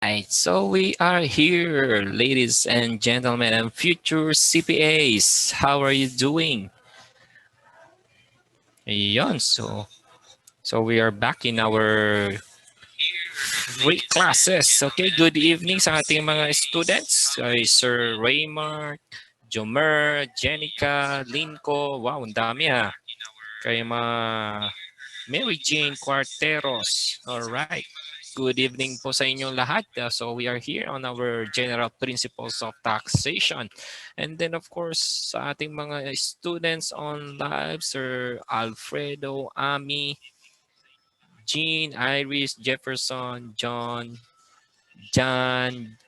Right, so we are here, ladies and gentlemen, and future CPAs. How are you doing? Ayun, so we are back in our free classes. Okay, good evening sa ating mga students. Sir Raymar, Jomer, Jenica, Linko. Wow, ang dami ha. Kay mga Mary Jane Quarteros. All right. Good evening po sa inyong lahat. So we are here on our general principles of taxation. And then of course, sa ating mga students on live, Sir Alfredo, Ami, Jean, Iris, Jefferson, John,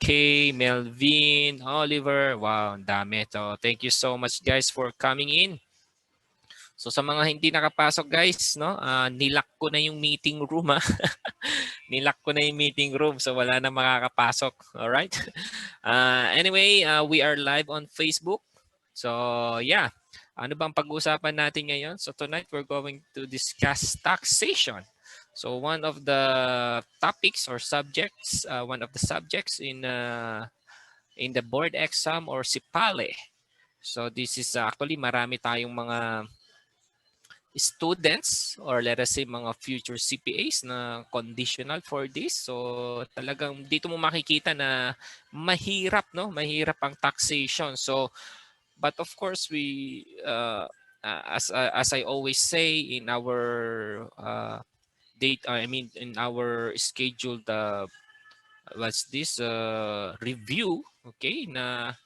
K, Melvin, Oliver. Wow, ang dami. So thank you so much guys for coming in. So sa mga hindi nakapasok guys, no, nilock ko na yung meeting room ha. Nilock ko na yung meeting room so wala na makakapasok. All right? Anyway, we are live on Facebook. So yeah, ano bang pag-uusapan natin ngayon? So tonight we're going to discuss taxation. So one of the topics or subjects, one of the subjects in the board exam or SIPALE. So this is actually marami tayong mga students or let us say mga future CPAs na conditional for this. So talagang dito mo makikita na mahirap, no? Mahirap ang taxation. So but of course we as I always say in our date, I mean in our scheduled what's this review, okay, na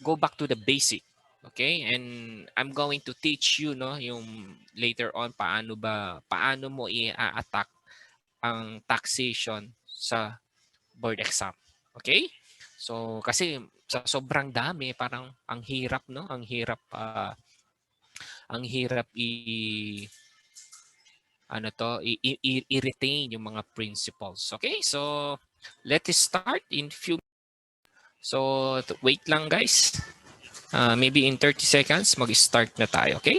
go back to the basic. Okay? And I'm going to teach you, no, yung later on paano mo i-attack ang taxation sa board exam. Okay? So kasi sa sobrang dami parang ang hirap, no? Ang hirap i-retain yung mga principles. Okay? So let's start in few. So wait lang guys. Maybe in 30 seconds, mag-start na tayo, okay?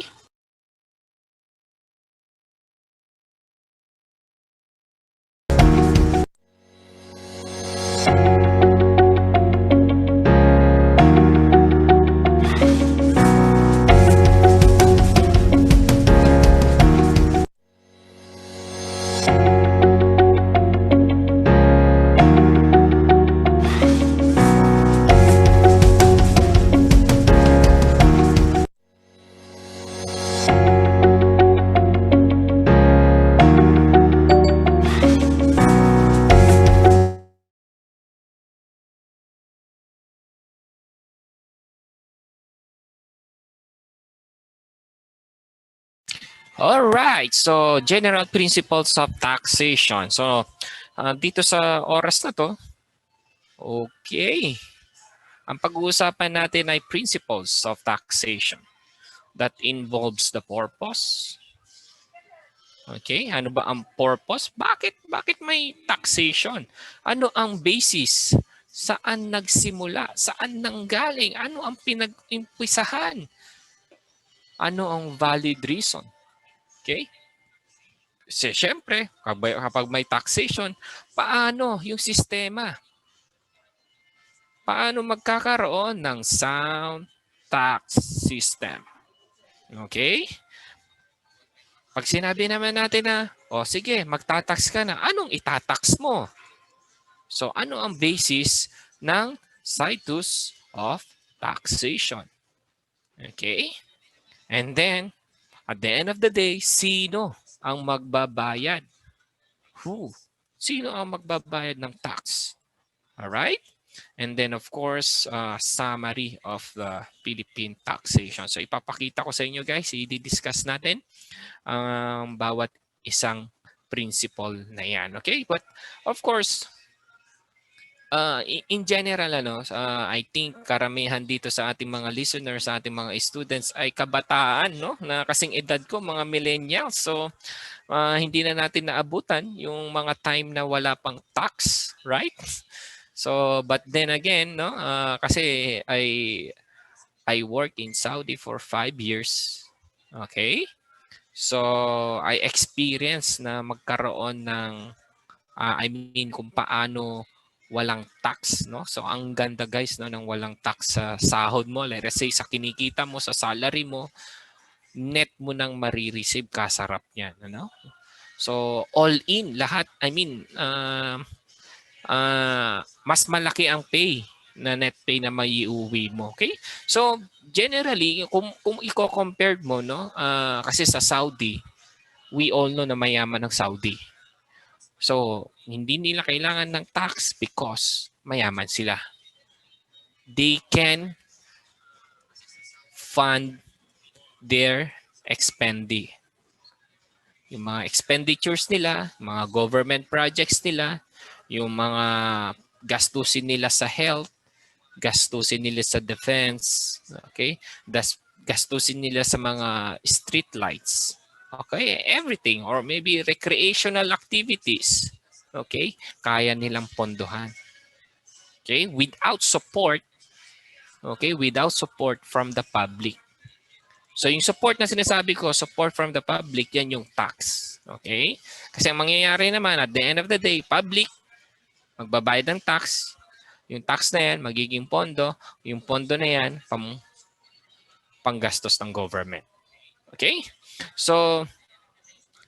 All right. So, general principles of taxation. So, dito sa oras na to, okay. Ang pag-uusapan natin ay principles of taxation that involves the purpose. Okay, ano ba ang purpose? Bakit may taxation? Ano ang basis? Saan nagsimula? Saan nanggaling? Ano ang pinag-impisahan? Ano ang valid reason? Okay? Kasi syempre, kapag may taxation, paano yung sistema? Paano magkakaroon ng sound tax system? Okay? Pag sinabi naman natin na, sige, magtatax ka na, anong itatax mo? So, ano ang basis ng situs of taxation? Okay? And then, at the end of the day, sino ang magbabayad? Who? Sino ang magbabayad ng tax? Alright? And then, of course, summary of the Philippine taxation. So, ipapakita ko sa inyo, guys. I-discuss natin ang bawat isang principle na yan. Okay? But, of course, in general, I think karamihan dito sa ating mga listeners, sa ating mga students ay kabataan, no? Na kasing edad ko, mga millennials. So, hindi na natin naabutan yung mga time na wala pang tax, right? So, but then again, no? Kasi I work in Saudi for 5 years. Okay? So, I experienced na magkaroon ng I mean kung paano walang tax, no? So ang ganda guys, no, ng walang tax sa sahod mo. Let's say sa kinikita mo, sa salary mo, net mo nang marireceive, kasarap niyan, ano? So all in lahat, I mean mas malaki ang pay na net pay na maiuwi mo. Okay? So generally kung i-compare mo, no, kasi sa Saudi, we all know na mayaman ng Saudi. So hindi nila kailangan ng tax because mayaman sila. They can fund their expendi. Yung mga expenditures nila, mga government projects nila, yung mga gastusin nila sa health, gastusin nila sa defense, okay? Gastusin nila sa mga street lights, okay? Everything, or maybe recreational activities, okay? Kaya nilang pondohan, okay? Without support, okay? Without support from the public. So yung support na sinasabi ko, support from the public, yan yung tax, okay? Kasi ang mangyayari naman, at the end of the day, public, magbabayad ng tax, yung tax na yan, magiging pondo. Yung pondo na yan, panggastos ng government. Okay? So,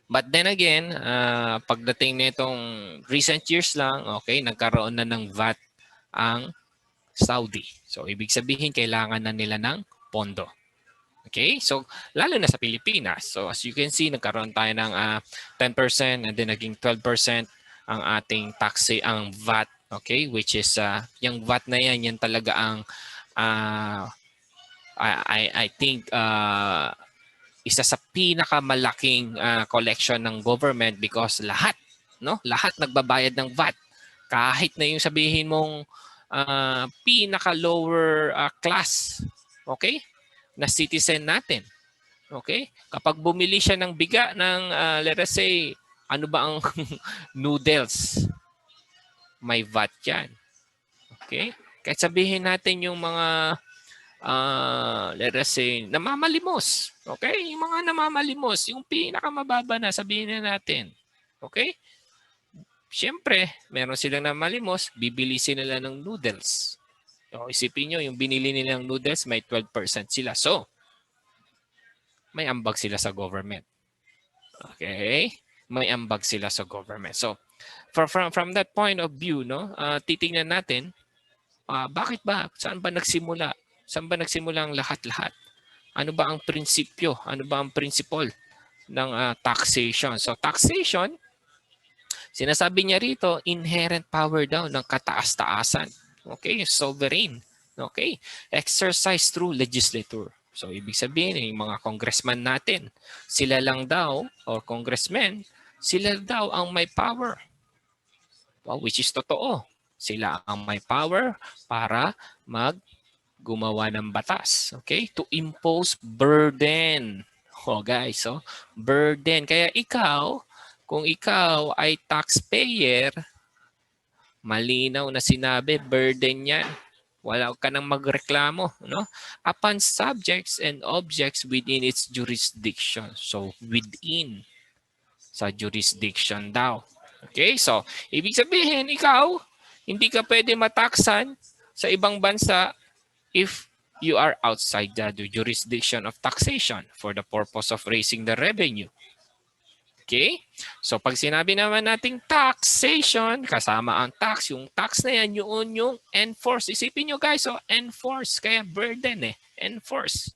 but then again, pagdating nitong recent years lang, okay, nagkaroon na ng VAT ang Saudi. So, ibig sabihin, kailangan na nila ng pondo. Okay? So, lalo na sa Pilipinas. So, as you can see, nagkaroon tayo ng 10% and then naging 12% ang ating tax, ang VAT. Okay? Which is, yung VAT na yan talaga ang I think isa sa pinakamalaking collection ng government because lahat nagbabayad ng VAT. Kahit na yung sabihin mong pinaka lower class, okay? Na citizen natin. Okay? Kapag bumili siya ng biga ng let us say ano ba ang noodles, may VAT 'yan. Okay? Kahit sabihin natin yung mga let us say, namamalimos. Okay? Yung mga namamalimos, yung pinakamababa na, sabihin na natin. Okay? Siyempre, meron silang namamalimos, bibili sila ng noodles. So, isipin nyo, yung binili nilang noodles, may 12% sila. So, may ambag sila sa government. Okay? May ambag sila sa government. So, from that point of view, no, titingnan natin, bakit ba? Saan ba nagsimula? Saan ba nagsimula ang lahat-lahat? Ano ba ang prinsipyo? Ano ba ang principle ng taxation? So taxation, sinasabi niya rito, inherent power daw ng kataas-taasan. Okay, sovereign. Okay, exercise through legislature. So ibig sabihin, yung mga congressman natin, sila lang daw, or congressmen, sila daw ang may power. Well, which is totoo. Sila ang may power para gumawa ng batas, okay? To impose burden. Oh guys, so burden. Kaya ikaw, kung ikaw ay taxpayer, malinaw na sinabi, burden yan. Wala ka nang magreklamo, no? Upon subjects and objects within its jurisdiction. So within sa jurisdiction daw. Okay, so ibig sabihin, ikaw, hindi ka pwede mataksan sa ibang bansa if you are outside the jurisdiction of taxation for the purpose of raising the revenue. Okay? So pag sinabi naman nating taxation, kasama ang tax, yung tax na yan, yung enforce. Isipin nyo guys, so enforce, kaya burden enforce.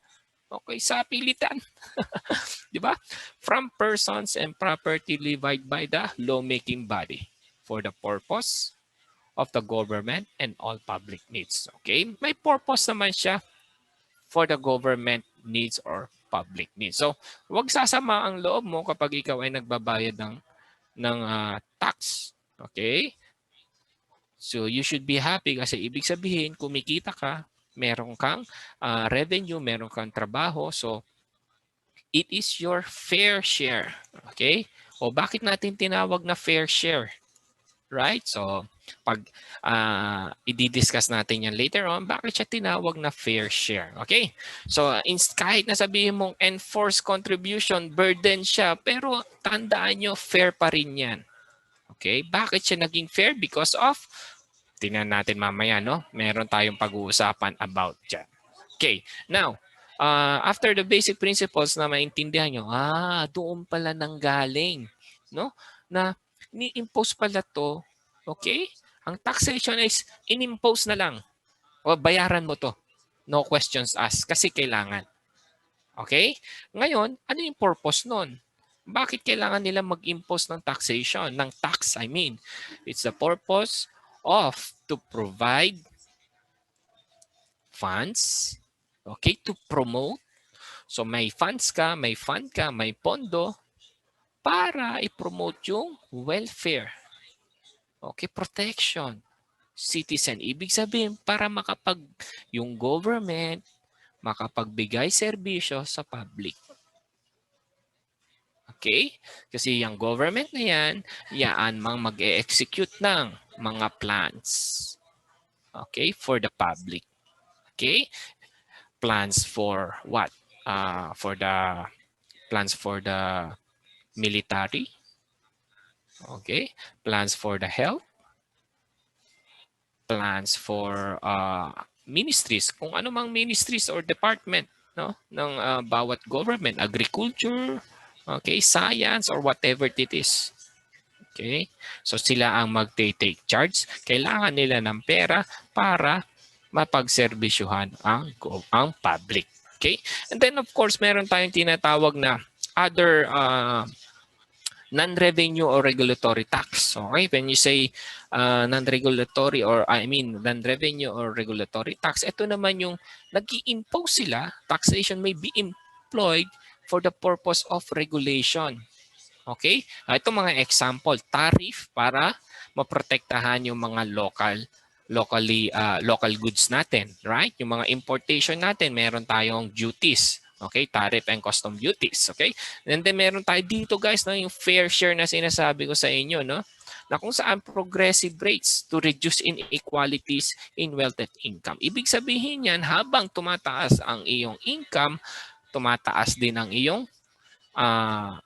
Okay, sa pilitan. Di ba? From persons and property levied by the lawmaking body for the purpose of the government and all public needs. Okay? May purpose naman siya for the government needs or public needs. So, huwag sasama ang loob mo kapag ikaw ay nagbabayad ng tax. Okay? So, you should be happy kasi ibig sabihin, kumikita ka, meron kang revenue, meron kang trabaho. So, it is your fair share. Okay? O bakit natin tinawag na fair share? Right? So, pag i-discuss natin yan later on, bakit siya tinawag na fair share? Okay? So, kahit na sabihin mong enforced contribution, burden siya, pero tandaan nyo, fair pa rin yan. Okay? Bakit siya naging fair? Because of, tingnan natin mamaya, no? Meron tayong pag-uusapan about dyan. Okay, now, after the basic principles na maintindihan nyo, doon pala nanggaling, no? Na ni-impose pala to, okay? Ang taxation is in-impose na lang. O bayaran mo to. No questions asked kasi kailangan. Okay? Ngayon, ano yung purpose nun? Bakit kailangan nila mag-impose ng taxation? Ng tax, I mean. It's the purpose of to provide funds, okay, to promote. So may funds ka, may fund ka, may pondo para i-promote yung welfare. Okay, protection. Citizen. Ibig sabihin, para yung government makapagbigay serbisyo sa public. Okay? Kasi yung government na yan mag-e-execute ng mga plans. Okay? For the public. Okay? Plans for what? For the plans for the military. Okay? Plans for the health. Plans for ministries. Kung ano mang ministries or department, no, ng bawat government, agriculture, okay, science, or whatever it is. Okay? So sila ang magte-take charge. Kailangan nila ng pera para mapagserbisyuhan ang public. Okay? And then of course, meron tayong tinatawag na other non-revenue or regulatory tax. Okay? When you say non-regulatory or non-revenue or regulatory tax, ito naman yung nag-i-impose sila. Taxation may be employed for the purpose of regulation. Okay? Ito mga example, tariff para maprotektahan yung mga local goods natin, right? Yung mga importation natin, meron tayong duties. Okay, tariff and custom duties. Okay, and then meron tayo dito guys, no, yung fair share na sinasabi ko sa inyo, no, na kung saan progressive rates to reduce inequalities in wealth and income. Ibig sabihin yan, habang tumataas ang iyong income, tumataas din ang iyong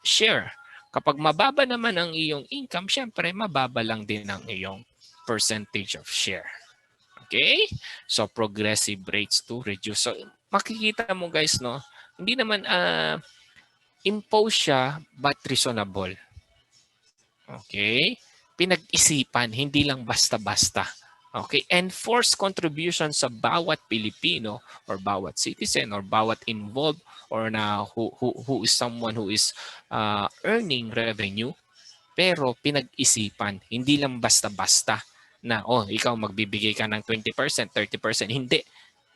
share. Kapag mababa naman ang iyong income, syempre mababa lang din ang iyong percentage of share. Okay? So progressive rates to reduce. So makikita mo guys, no, hindi naman impose siya but reasonable. Okay? Pinag-isipan, hindi lang basta-basta. Okay? Enforce contribution sa bawat Pilipino or bawat citizen or bawat involved or na who is someone who is earning revenue, pero pinag-isipan, hindi lang basta-basta na ikaw magbibigay ka ng 20%, 30%, hindi.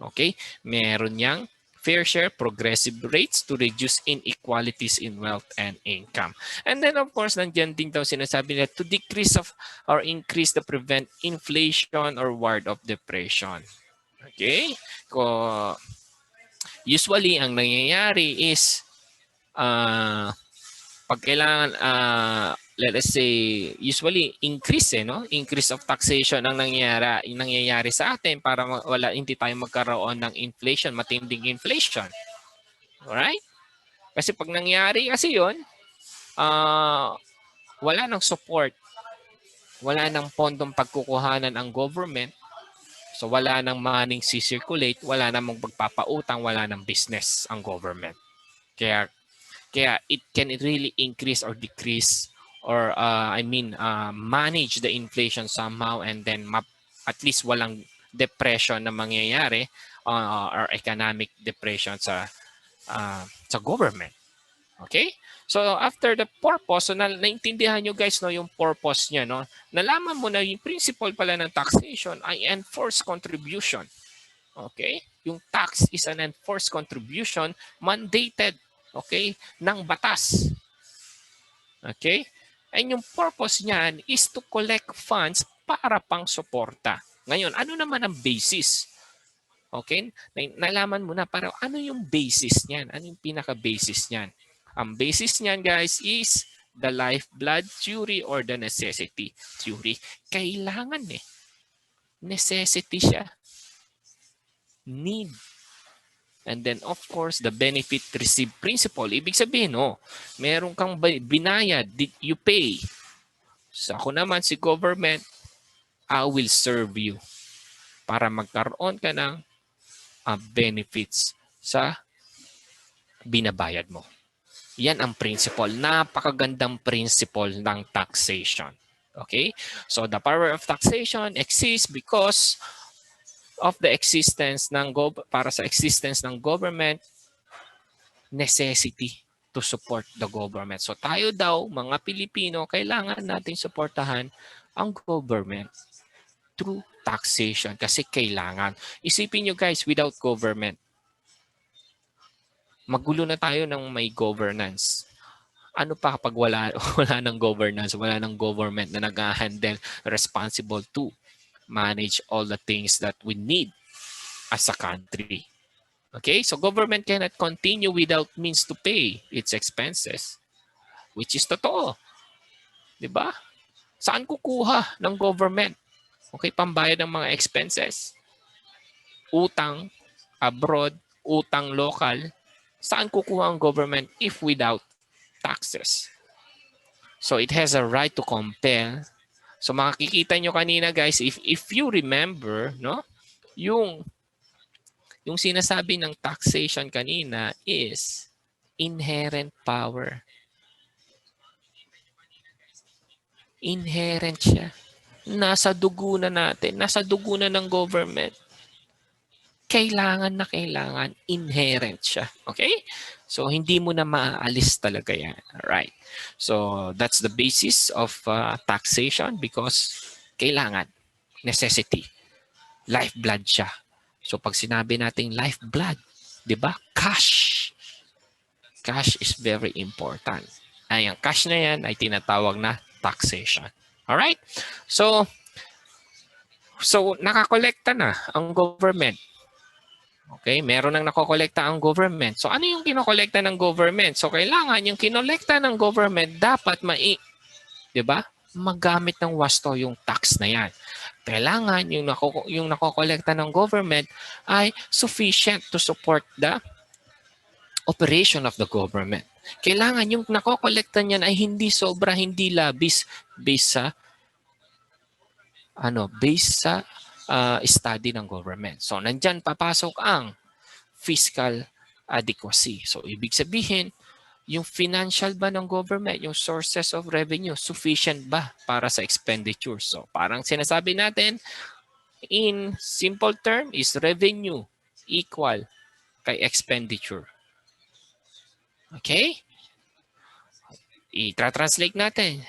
Okay? Meron yang fair share, progressive rates to reduce inequalities in wealth and income. And then of course, nandiyan din daw sinasabi nila to decrease of or increase to prevent inflation or ward of depression. Okay? Usually, ang nangyayari is pag kailangan, let us say, usually increase, no? Increase of taxation ang nangyayari sa atin para hindi tayo magkaroon ng inflation, matinding inflation. Alright? Kasi pag nangyari kasi yun, wala nang support, wala nang pondong pagkukuhanan ang government, so wala nang money circulate, wala namang pagpapautang, wala nang business ang government. Kaya it can really increase or decrease or manage the inflation somehow, and then at least walang depression na mangyayari or economic depression sa government. Okay? So after the purpose, so naintindihan nyo guys, no, yung purpose niya, no? Nalaman mo na yung principle pala ng taxation ay enforced contribution. Okay? Yung tax is an enforced contribution mandated, okay, ng batas. Okay? And yung purpose niyan is to collect funds para pang suporta. Ngayon, ano naman ang basis? Okay? Nalaman mo na para ano yung basis niyan? Ano yung pinaka-basis niyan? Ang basis niyan guys is the lifeblood theory or the necessity theory. Kailangan necessity siya. Need. And then of course, the benefit received principle. Ibig sabihin, meron kang binayad, you pay. So ako naman si government, I will serve you para magkaroon ka ng benefits sa binabayad mo. Yan ang principle. Napakagandang principle ng taxation. Okay? So the power of taxation exists because of the existence ng para sa existence ng government, necessity to support the government. So tayo daw, mga Pilipino, kailangan nating suportahan ang government through taxation kasi kailangan. Isipin nyo guys, without government, magulo na tayo ng may governance. Ano pa kapag wala ng governance, wala ng government na nag-handle, responsible to manage all the things that we need as a country. Okay, so government cannot continue without means to pay its expenses, which is totoo. Diba? Saan kukuha ng government? Okay, pambayad ng mga expenses. Utang abroad, utang local. Saan kukuha ang government if without taxes? So it has a right to compel. So makikita nyo kanina guys, if you remember, no, yung sinasabi ng taxation kanina is inherent power. Inherent siya. Nasa dugo na natin, nasa dugo na ng government. Kailangan na kailangan, inherent siya. Okay? So, hindi mo na maaalis talaga yan. Alright. So, that's the basis of taxation because kailangan, necessity, lifeblood siya. So, pag sinabi nating lifeblood, di ba? Cash. Cash is very important. Ay, ang cash na yan ay tinatawag na taxation. Alright? So nakakolekta na ang government. Okay, meron nang nakokolekta ang government. So ano yung kinokolekta ng government? So kailangan yung kinolekta ng government dapat 'di ba? Magamit ng wasto yung tax na yan. Kailangan yung nakokolekta ng government ay sufficient to support the operation of the government. Kailangan yung nakokolekta niyan ay hindi sobra, hindi labis based sa study ng government. So nandyan papasok ang fiscal adequacy. So ibig sabihin, yung financial ba ng government, yung sources of revenue, sufficient ba para sa expenditure? So parang sinasabi natin, in simple term is revenue equal kay expenditure. Okay? I-translate natin.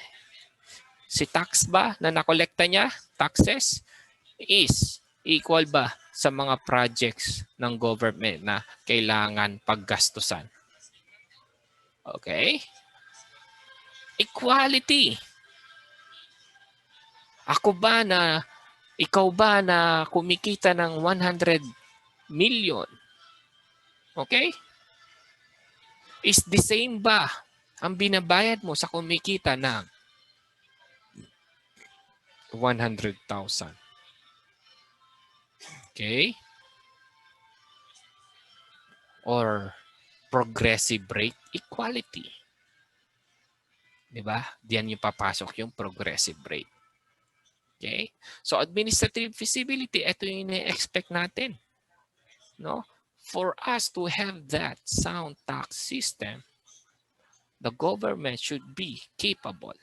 Si tax ba na nakolekta niya, taxes, is equal ba sa mga projects ng government na kailangan paggastusan? Okay? Equality. Ikaw ba na kumikita ng 100 million? Okay? Is the same ba ang binabayad mo sa kumikita ng 100,000? Okay? Or progressive rate equality. Diba? Diyan yung papasok yung progressive rate. Okay? So administrative feasibility, ito yung ina-expect natin. No? For us to have that sound tax system, the government should be capable,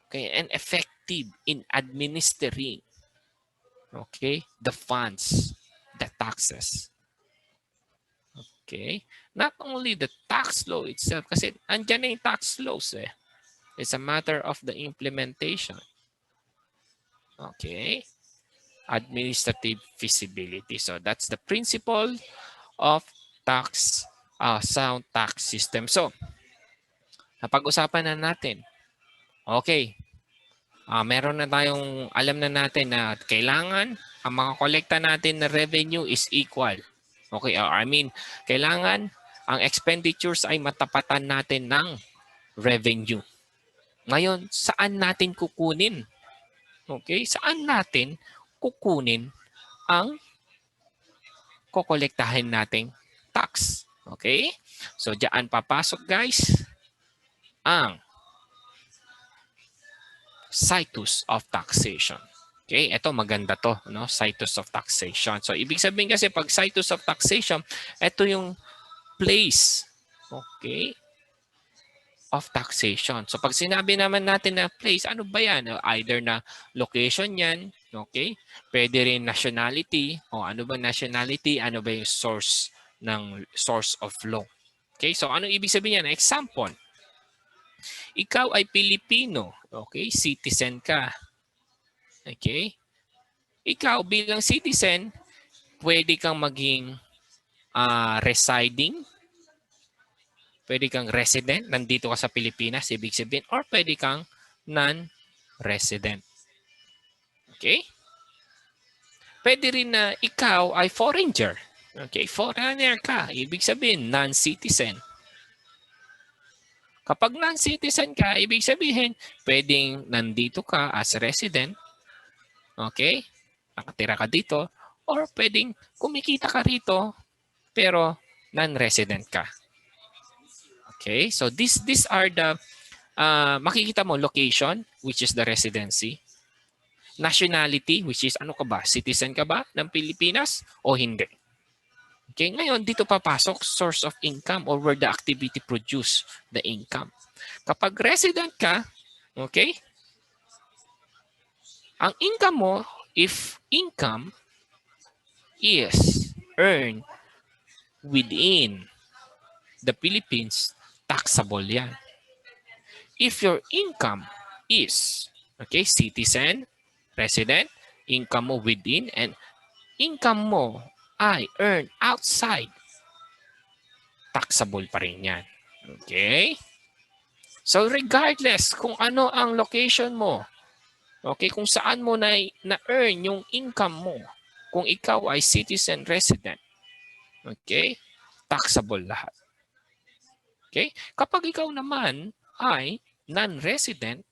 okay, and effective in administering, okay, the funds, the taxes. Okay? Not only the tax law itself, kasi andyan na yung tax laws eh. It's a matter of the implementation. Okay? Administrative feasibility. So that's the principle of sound tax system. So, napag-usapan na natin. Okay. Meron na tayong, alam na natin na kailangan ang mga kolekta natin na revenue is equal. Okay, kailangan ang expenditures ay matapatan natin ng revenue. Ngayon, saan natin kukunin? Okay, saan natin kukunin ang kokolektahin nating tax? Okay? So, diyan papasok guys ang Situs of Taxation. Okay, ito maganda to, no? Situs of Taxation. So ibig sabihin kasi pag Situs of Taxation, ito yung place, okay, of taxation. So pag sinabi naman natin na place, ano ba yan? Either na location yan, okay? Pwede rin nationality, o ano ba nationality, ano ba yung source ng source of law. Okay, so ano ibig sabihin yan? Example, ikaw ay Pilipino, okay? Citizen ka. Okay? Ikaw bilang citizen, pwede kang maging residing, pwede kang resident, nandito ka sa Pilipinas, ibig sabihin, or pwede kang non-resident. Okay? Pwede rin na ikaw ay foreigner. Okay, foreigner ka, ibig sabihin, non-citizen. Kapag non-citizen ka, ibig sabihin, pwedeng nandito ka as resident, okay? Nakatira ka dito, or pwedeng kumikita ka rito, pero non-resident ka. Okay, so these are the makikita mo location, which is the residency. Nationality, which is ano ka ba? Citizen ka ba ng Pilipinas o hindi? Okay, ngayon dito papasok source of income or where the activity produce the income. Kapag resident ka, okay, ang income mo, if income is earned within the Philippines, taxable yan. If your income is, okay, citizen, resident, income mo within, and income mo ay earned outside, taxable pa rin yan. Okay? So regardless kung ano ang location mo, okay, kung saan mo na-earn yung income mo, kung ikaw ay citizen resident, okay, taxable lahat. Okay? Kapag ikaw naman ay non-resident,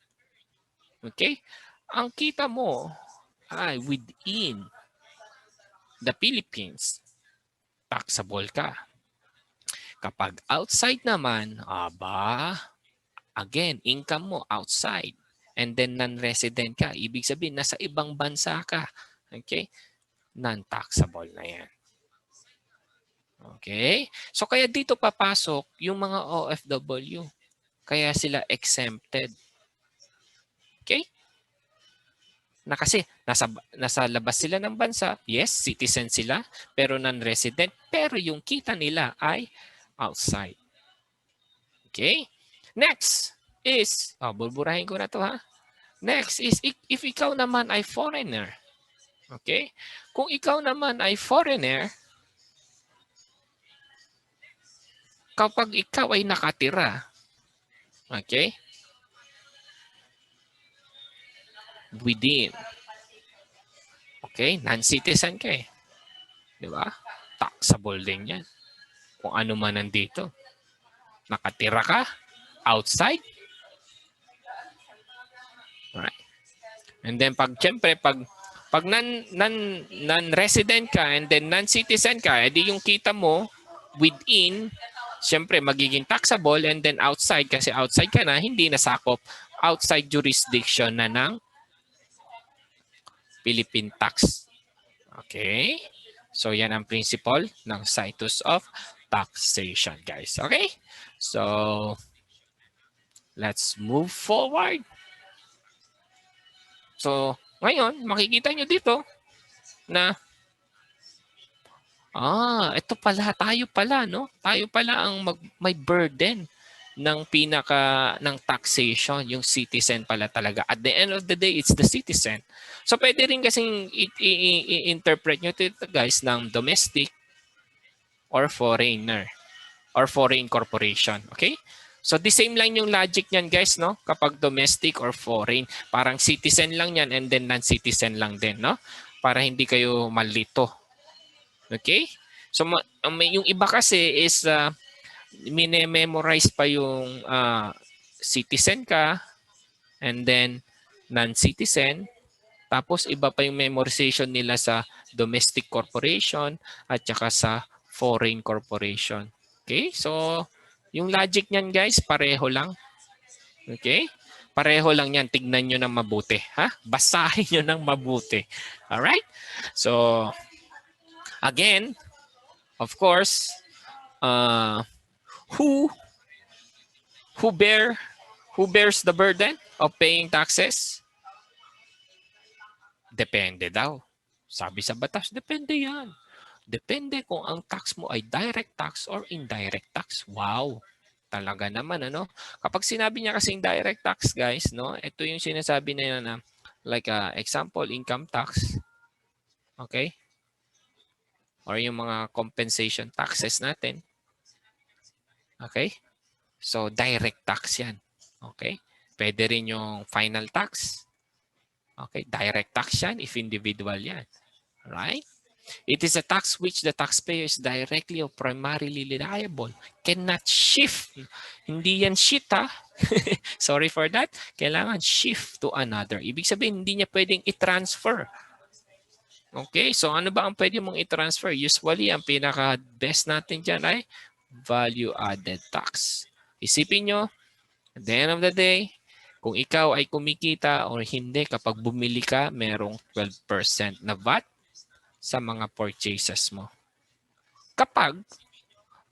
okay, ang kita mo ay within the Philippines, taxable ka. Kapag outside naman, again, income mo outside. And then non-resident ka. Ibig sabihin, nasa ibang bansa ka. Okay? Non-taxable na yan. Okay? So kaya dito papasok yung mga OFW. Kaya sila exempted. Okay? Na kasi nasa labas sila ng bansa, yes, citizen sila, pero non-resident, pero yung kita nila ay outside. Okay? Next is, bulburahin ko na to ha. Next is, if ikaw naman ay foreigner, okay? Kung ikaw naman ay foreigner, kapag ikaw ay nakatira, okay, within, okay, non-citizen ka eh. Di ba? Taxable din yan. Kung ano man nandito. Nakatira ka, outside. Right. And then siyempre, pag non-resident ka and then non-citizen ka, edi yung kita mo within, siyempre magiging taxable, and then outside, kasi outside ka na, hindi nasakop outside jurisdiction na ng Philippine tax. Okay? So yan ang principle ng Situs of Taxation, guys. Okay? So let's move forward. So ngayon, makikita nyo dito na ito pala, tayo pala, no? Tayo pala ang may burden ng ng taxation, yung citizen pala talaga. At the end of the day, it's the citizen. So pwede rin kasing i-interpret nyo ito, guys, ng domestic or foreigner or foreign corporation. Okay? So the same lang yung logic niyan, guys, no? Kapag domestic or foreign, parang citizen lang yan and then non-citizen lang din, no? Para hindi kayo malito. Okay? So yung iba kasi is mine-memorize pa yung citizen ka and then non-citizen. Tapos iba pa yung memorization nila sa domestic corporation at saka sa foreign corporation. Okay? So yung logic niyan, guys, pareho lang. Okay? Pareho lang yan. Tignan nyo ng mabuti. Ha? Basahin nyo ng mabuti. Alright? So, again, of course, who who bear who bears the burden of paying taxes? Depende daw. Sabi sa batas, depende yan. Depende kung ang tax mo ay direct tax or indirect tax. Wow. Talaga naman, ano? Kapag sinabi niya kasi indirect tax, guys, no? Ito yung sinasabi na yan na, like, example, income tax. Okay? Or yung mga compensation taxes natin. Okay? So, direct tax yan. Okay? Pwede rin yung final tax. Okay? Direct tax yan if individual yan. Right? It is a tax which the taxpayer is directly or primarily liable. Cannot shift. Hindi yan shift, ha? Sorry for that. Kailangan shift to another. Ibig sabihin, hindi niya pwedeng i-transfer. Okay? So, ano ba ang pwede mong i-transfer? Usually, ang pinaka-best natin dyan ay value-added tax. Isipin nyo, at the end of the day, kung ikaw ay kumikita o hindi, kapag bumili ka, merong 12% na VAT sa mga purchases mo. Kapag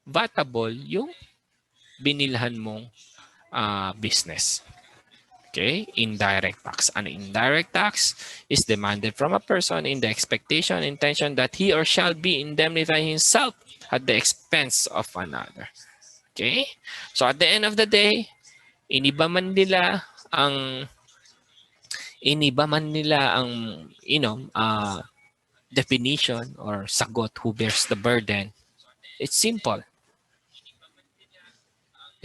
vatable yung binilhan mong business. Okay? Indirect tax. An indirect tax is demanded from a person in the expectation, intention that he or shall be indemnifying himself at the expense of another. Okay? So at the end of the day, iniba man nila ang definition or sagot who bears the burden. It's simple.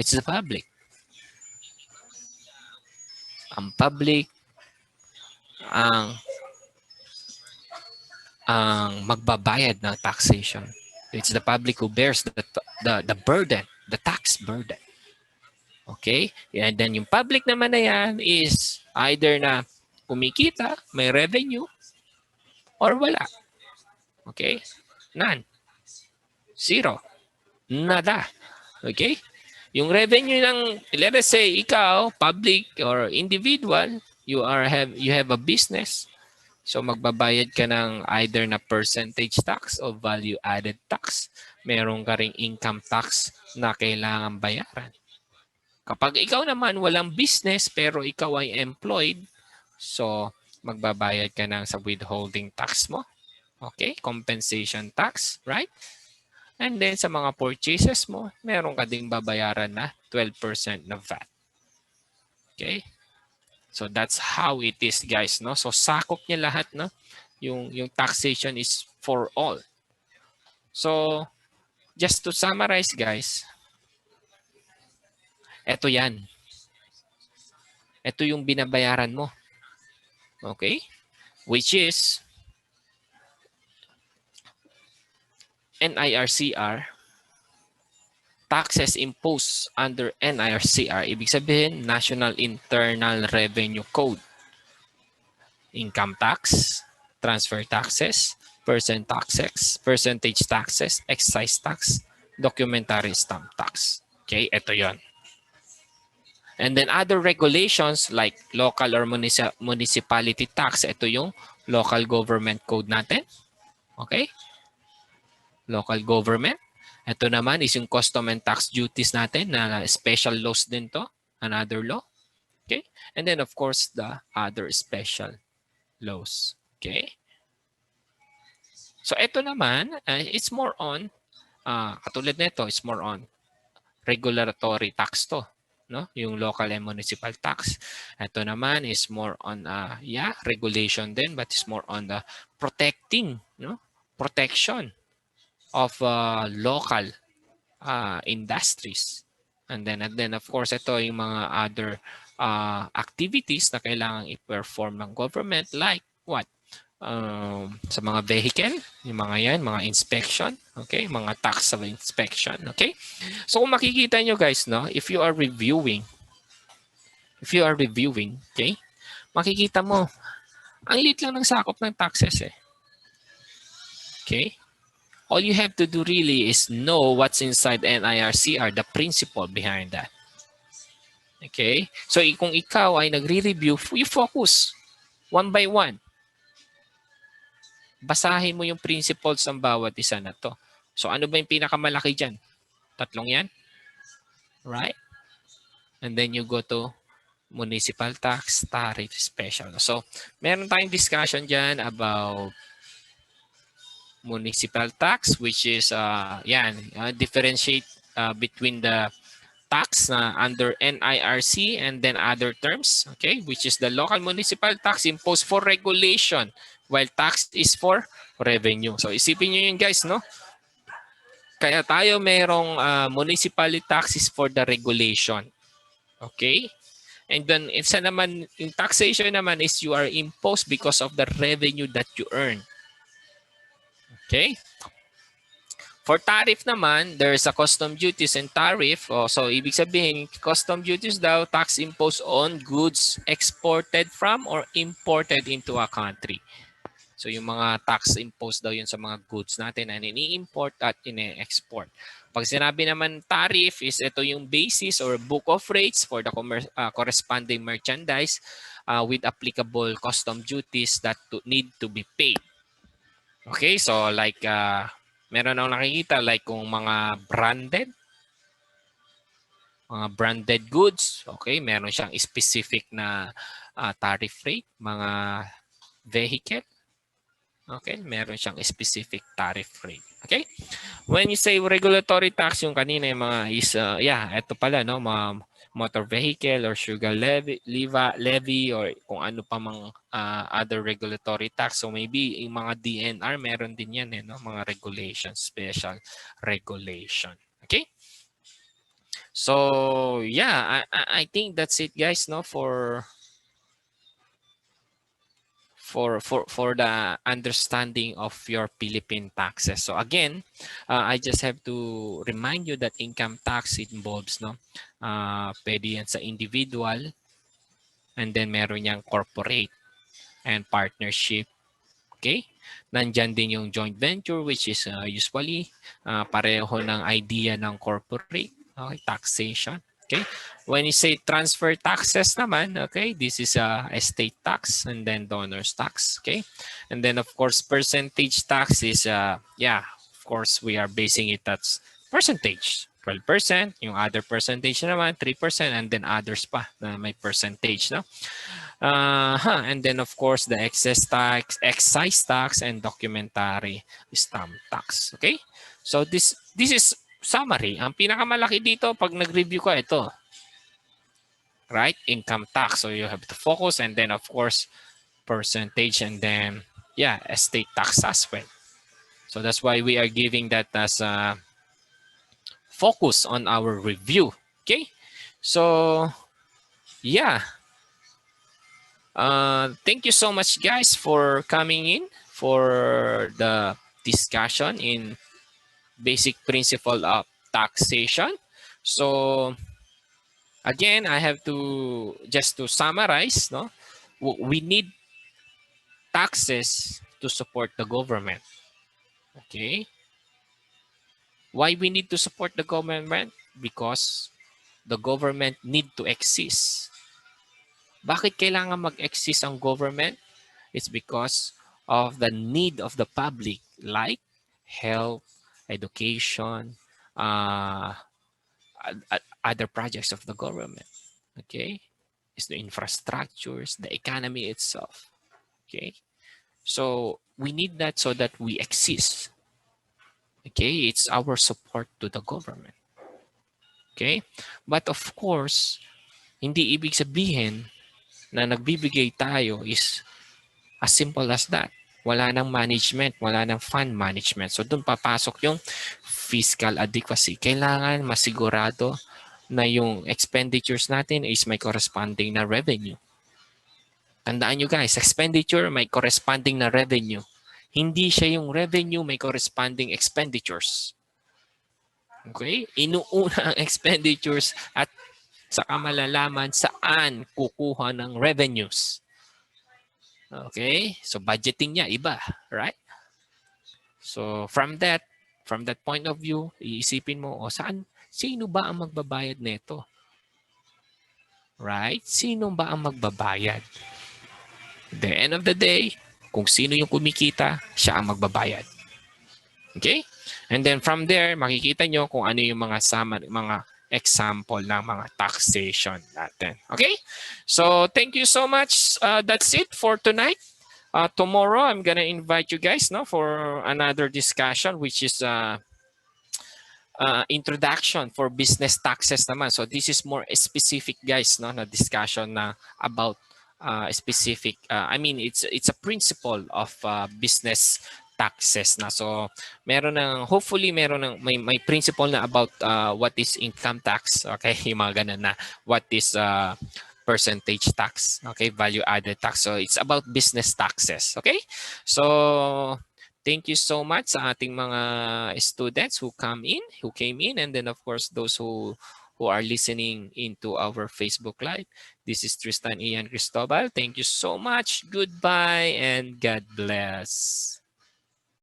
It's the public. Ang public ang magbabayad ng taxation. It's the public who bears the burden, the tax burden. Okay? And then yung public naman na yan is either na kumikita, may revenue, or wala. Okay? None. Zero. Nada. Okay? Yung revenue ng, let's say, ikaw, public or individual, you have a business. So magbabayad ka ng either na percentage tax o value-added tax. Meron ka ring income tax na kailangan bayaran. Kapag ikaw naman walang business pero ikaw ay employed, so magbabayad ka ng sa withholding tax mo. Okay? Compensation tax, right? And then sa mga purchases mo, meron ka ding babayaran na 12% na VAT. Okay? So that's how it is, guys, no? So sakop niya lahat, no? Yung taxation is for all. So just to summarize, guys, eto yan. Ito yung binabayaran mo. Okay? Which is NIRCR, taxes imposed under NIRCR, ibig sabihin National Internal Revenue Code. Income tax, transfer taxes, percentage taxes, excise tax, documentary stamp tax. Okay, ito yon. And then other regulations like local or municipality tax, ito yung local government code natin. Okay? Local government. Ito naman is yung custom and tax duties natin na special laws din to, another law. Okay? And then of course the other special laws. Okay? So ito naman, it's more on, katulad nito, it's more on regulatory tax to. No? Yung local and municipal tax. Ito naman is more on, regulation din, but it's more on the protection of local industries. And then of course, ito yung mga other activities na kailangan i-perform ng government like what? Sa mga vehicle, yung mga yan, mga inspection, okay? Mga tax of inspection, okay? So kung makikita nyo guys, no, if you are reviewing, okay, makikita mo, ang liit lang ng sakop ng taxes eh. Okay? All you have to do really is know what's inside NIRCR, the principle behind that. Okay? So kung ikaw ay nagre-review, you focus one by one. Basahin mo yung principles ng bawat isa na to. So ano ba yung pinakamalaki dyan? Tatlong yan? Right? And then you go to municipal tax, tariff, special. So meron tayong discussion dyan about municipal tax, which is differentiate between the tax under NIRC and then other terms, okay, which is the local municipal tax imposed for regulation while tax is for revenue. So isipin nyo yun guys, no? Kaya tayo merong municipal taxes for the regulation. Okay? And then isa naman, yung taxation naman is you are imposed because of the revenue that you earn. Okay? For tariff naman, there's a custom duties and tariff. So, ibig sabihin, custom duties daw, tax imposed on goods exported from or imported into a country. So, yung mga tax imposed daw yun sa mga goods natin na ini-import at ini-export. Pag sinabi naman tariff is ito yung basis or book of rates for the corresponding merchandise with applicable custom duties that need to be paid. Okay, so like meron akong nakikita like kung mga branded goods, okay, meron siyang specific na tariff rate, mga vehicle, okay, meron siyang specific tariff rate. Okay? When you say regulatory tax, yung kanina yung mga is, ito pala, no, mga motor vehicle or sugar levy or kung ano pa mang other regulatory tax. So maybe yung mga DNR, meron din yan, no, mga regulations, special regulation. Okay? So, yeah, I think that's it, guys, no, for the understanding of your Philippine taxes. So again, I just have to remind you that income tax involves, no, pwede yan sa individual, and then meron niyang corporate and partnership. Okay? Nandyan din yung joint venture, which is usually pareho ng idea ng corporate. Okay? Taxation. Okay? When you say transfer taxes naman, okay, this is estate tax and then donor's tax. Okay? And then, of course, percentage tax is, of course, we are basing it at percentage. 12%, yung other percentage naman, 3%, and then others pa na may percentage, no? And then, of course, the excise tax, and documentary stamp tax. Okay? So, this is summary. Ang pinakamalaki dito, pag nag-review ka, ito. Right? Income tax. So, you have to focus. And then, of course, percentage. And then, estate tax as well. So, that's why we are giving that as a focus on our review. Okay? So, yeah. Thank you so much, guys, for coming in for the discussion in basic principle of taxation. So again, I have to just to summarize, no, we need taxes to support the government. Okay, why we need to support the government? Because the government need to exist. Bakit kailangan mag-exist ang government? It's because of the need of the public, like health, education, other projects of the government. Okay, it's the infrastructures, the economy itself. Okay, so we need that so that we exist. Okay, it's our support to the government. Okay, but of course, hindi ibig sabihin na nagbibigay tayo is as simple as that. Wala nang management, wala nang fund management. So doon papasok yung fiscal adequacy. Kailangan masigurado na yung expenditures natin is may corresponding na revenue. Tandaan nyo guys, expenditure may corresponding na revenue. Hindi siya yung revenue may corresponding expenditures. Okay? Inuuna ang expenditures at saka malalaman saan kukuha ng revenues. Okay? So budgeting niya iba, right? So from that point of view, iisipin mo, sino ba ang magbabayad nito? Right? Sino ba ang magbabayad? At the end of the day, kung sino yung kumikita, siya ang magbabayad. Okay? And then from there, makikita nyo kung ano yung mga mga example ng mga taxation natin. Okay? So, thank you so much. That's it for tonight. Tomorrow, I'm gonna invite you guys for another discussion, which is introduction for business taxes naman. So this is more specific, guys, na discussion na about specific. I mean, it's a principle of business taxes na. So meron ng hopefully meron ng may principle na about what is income tax, okay? Yung mga ganun na what is percentage tax, okay? Value added tax. So it's about business taxes, okay? So thank you so much sa ating mga students who came in, and then of course those who are listening into our Facebook Live. This is Tristan Ian Cristobal. Thank you so much. Goodbye and God bless.